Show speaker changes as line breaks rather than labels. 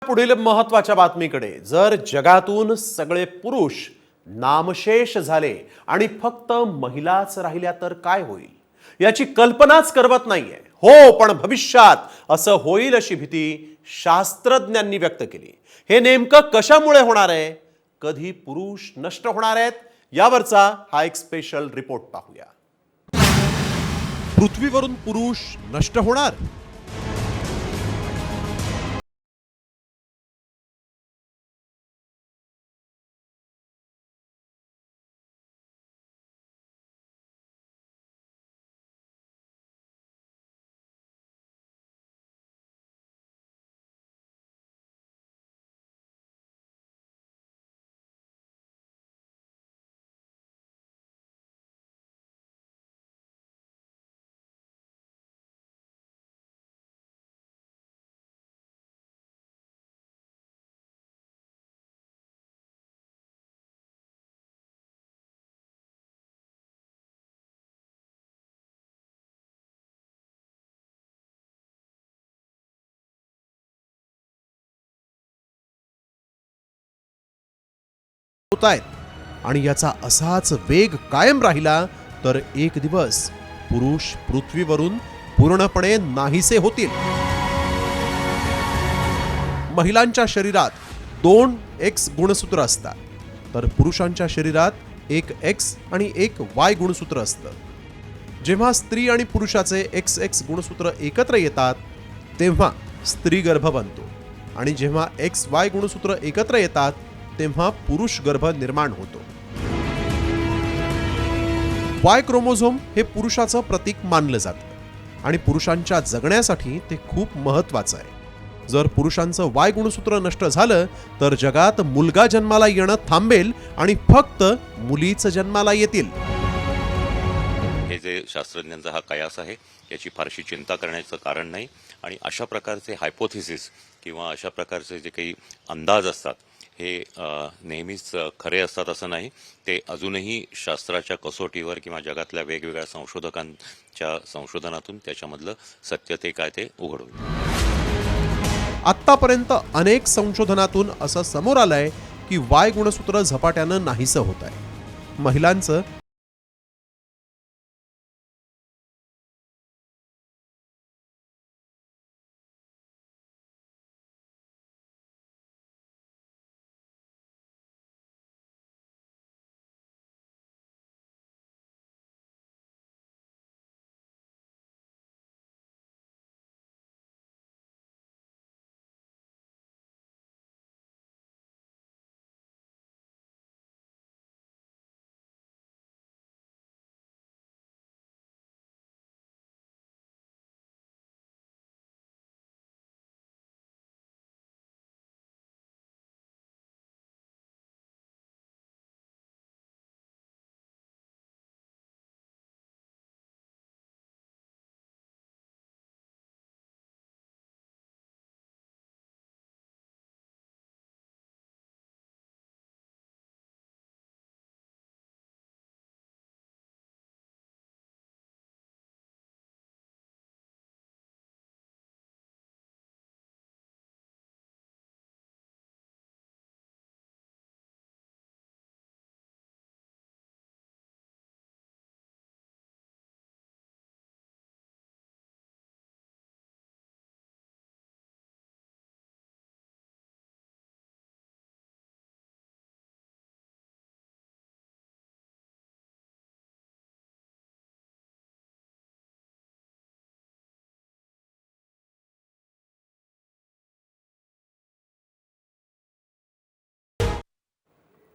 पुढील महत्त्वाच्या बातमीकडे। जर जगातून सगळे पुरुष नामशेष झाले आणि फक्त महिलाच राहिल्या तर काय होईल याची कल्पनाच करवत नाहीये। हो, पण भविष्यात असं होईल अशी भीती शास्त्रज्ञांनी व्यक्त केली। हे नेमकं कशामुळे होणार आहे, कधी पुरुष नष्ट होणार आहेत, यावरचा हा एक स्पेशल रिपोर्ट पाहूया। पृथ्वीवरून पुरुष नष्ट होणार? होत आहेत आणि याचा असाच वेग कायम राहिला तर एक दिवस पुरुष पृथ्वीवरून पूर्णपणे नाहीसे होतील। महिलांच्या शरीरात 2 X गुणसूत्र असतात, तर पुरुषांच्या शरीरात एक X आणि एक Y गुणसूत्र असतं। जेव्हा स्त्री आणि पुरुषाचे XX गुणसूत्र एकत्र येतात तेव्हा स्त्री गर्भ बनतो, आणि जेव्हा XY गुणसूत्र एकत्र येतात तेव्हा पुरुष गर्भ निर्माण होतो। Y क्रोमोझोम हे पुरुषाचं प्रतीक मानलं जातं आणि पुरुषांच्या जगण्यासाठी ते खूप महत्त्वाचं आहे। जर पुरुषांचं Y गुणसूत्र नष्ट झालं तर जगात मुलगा जन्माला येणं थांबेल आणि फक्त मुलीच जन्माला येतील।
हे जे शास्त्रज्ञांचा हा कयास आहे याची फारशी चिंता करण्याचं कारण नाही, आणि अशा प्रकारचे हायपोथेसिस किंवा अशा प्रकारचे जे काही अंदाज असतात हे नेहमीच खरे असतात असं नाही। ते अजूनही शास्त्राच्या कसोटीवर किंवा जगातल्या वेगवेगळ्या संशोधकांच्या संशोधनातून त्याच्यामधलं सत्य ते काय ते उघड होईल।
आतापर्यंत अनेक संशोधनातून असं समोर आलंय की Y गुणसूत्र झपाट्यानं नाहीसं होत आहे। महिलांचं